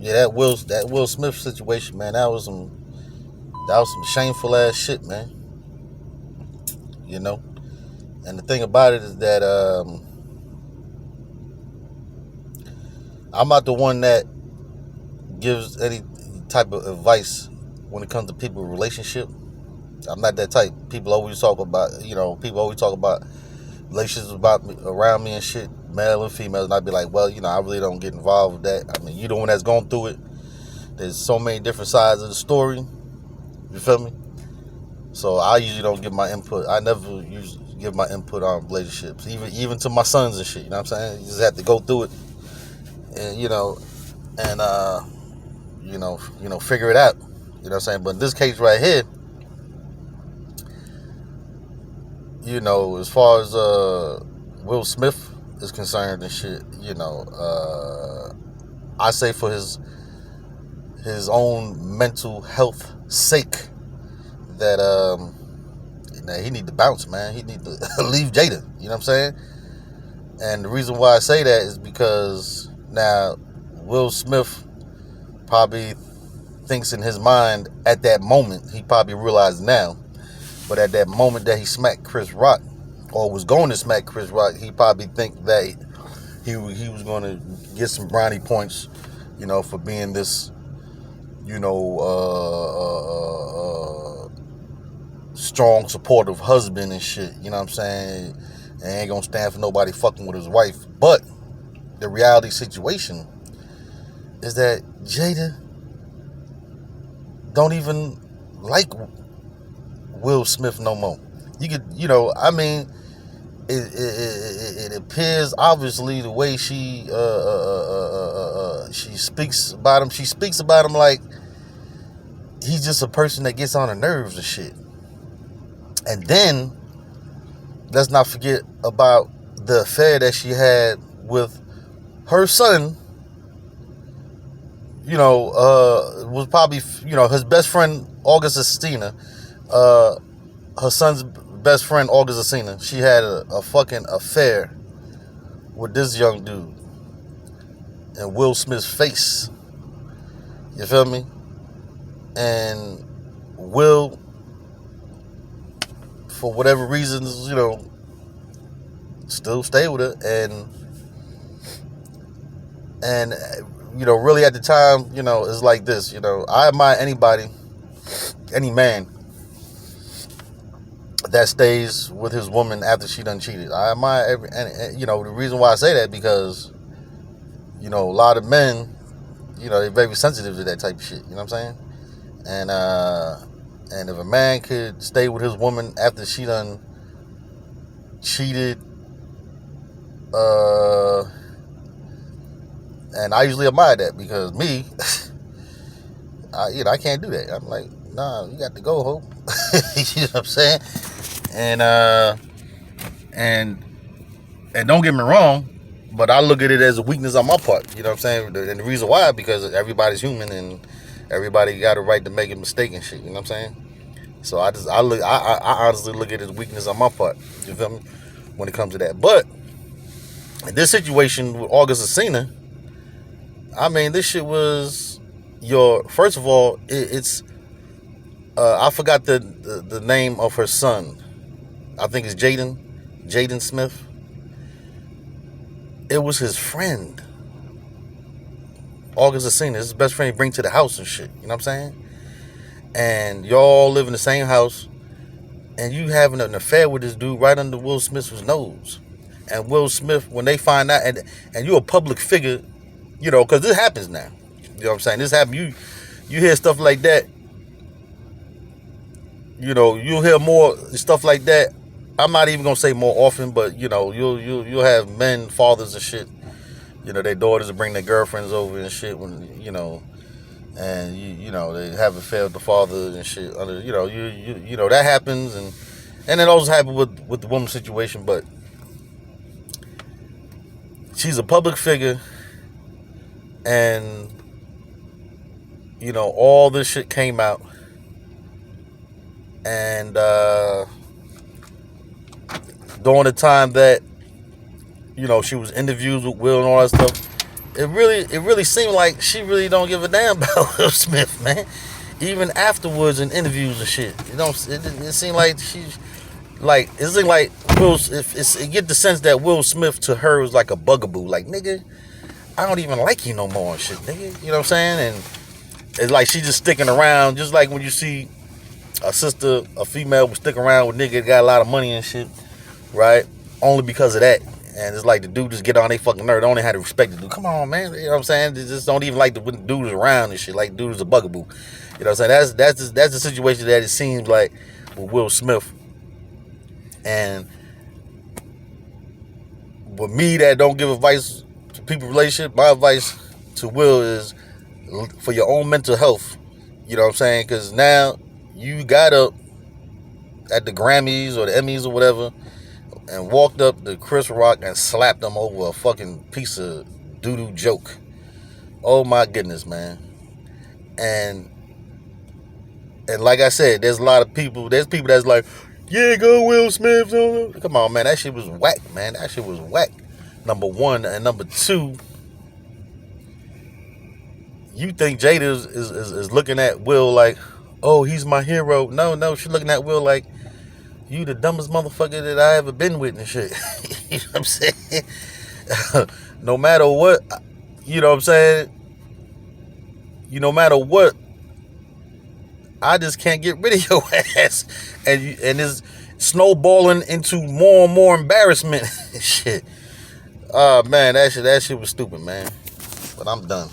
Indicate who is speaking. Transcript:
Speaker 1: Yeah, that Will Smith situation, man. That was some shameful ass shit, man. You know. And the thing about it is that I'm not the one that gives any type of advice when it comes to people relationship. I'm not that type. People always talk about relationships about me, around me and shit, male and female, and I'd be like, well, I really don't get involved with that. I mean, you the one that's going through it. There's so many different sides of the story. You feel me? So I usually don't give my input. I never usually give my input on relationships, even to my sons and shit. You know what I'm saying? You just have to go through it, and and figure it out. You know what I'm saying? But in this case right here, as far as Will Smith is concerned and shit, I say for his own mental health sake that he need to bounce, man. He need to leave Jada. You know what I'm saying? And the reason why I say that is because now Will Smith probably thinks in his mind at that moment, he probably realized now, but at that moment that he smacked Chris Rock or was going to smack Chris Rock, he probably think that he was going to get some brownie points, for being this, strong, supportive husband and shit. You know what I'm saying? And ain't gonna stand for nobody fucking with his wife. But the reality situation is that Jada don't even like Will Smith no more. It appears obviously the way she speaks about him. She speaks about him like he's just a person that gets on her nerves and shit. And then let's not forget about the affair that she had with her son. Was probably his best friend August Alsina. Her son's best friend August Alsina. She had a fucking affair with this young dude and Will Smith's face. You feel me? And Will, for whatever reasons, still stay with her, and really at the time, it's like this. I admire any man that stays with his woman after she done cheated. I admire the reason why I say that because a lot of men, they're very sensitive to that type of shit. You know what I'm saying? And if a man could stay with his woman after she done cheated, and I usually admire that because me, I can't do that. I'm like, nah, you got to go, Hope. You know what I'm saying? And don't get me wrong, but I look at it as a weakness on my part. You know what I'm saying? And the reason why, because everybody's human and everybody got a right to make a mistake and shit. You know what I'm saying? So I honestly look at it as weakness on my part. You feel me? When it comes to that. But in this situation with August Alsina, I mean, this shit was first of all, it's I forgot the name of her son. I think it's Jaden Smith. It was his friend, August Alsina, his best friend he bring to the house and shit. You know what I'm saying? And y'all live in the same house, and you having an affair with this dude right under Will Smith's nose. And Will Smith, when they find out, and you're a public figure, because this happens now. You know what I'm saying? This happens. You hear stuff like that. You'll hear more stuff like that. I'm not even gonna say more often, but you'll have men, fathers and shit. Their daughters will bring their girlfriends over and shit when and they have affair with the father and shit. That happens, and it also happened with the woman situation. But she's a public figure, and all this shit came out, and during the time that she was interviewed with Will and all that stuff, it really seemed like she really don't give a damn about Will Smith, man. Even afterwards in interviews and shit, it seemed like she's like it seemed like it get the sense that Will Smith to her was like a bugaboo, like nigga, I don't even like you no more and shit, nigga. You know what I'm saying? And it's like she just sticking around, just like when you see a female will stick around with nigga that got a lot of money and shit, right? Only because of that. And it's like the dude just get on they fucking nerve. They only had to respect the dude. Come on, man. You know what I'm saying? They just don't even like the when the dude is around and shit. Like the dude is a bugaboo. You know what I'm saying? That's the situation that it seems like with Will Smith. And with me that don't give advice to people's relationship, my advice to Will is for your own mental health. You know what I'm saying? Because now you got up at the Grammys or the Emmys or whatever and walked up to Chris Rock and slapped him over a fucking piece of doo-doo joke. Oh my goodness, man. And like I said, there's a lot of people, there's people that's like, yeah, go Will Smith. Come on, man, that shit was whack, man. That shit was whack. Number one. And number two, you think Jada is looking at Will like, oh, he's my hero. No, she's looking at Will like, you the dumbest motherfucker that I ever been with and shit. You know what I'm saying? No matter what, you know what I'm saying? No matter what, I just can't get rid of your ass. And it's snowballing into more and more embarrassment. Shit. Man, that shit was stupid, man. But I'm done.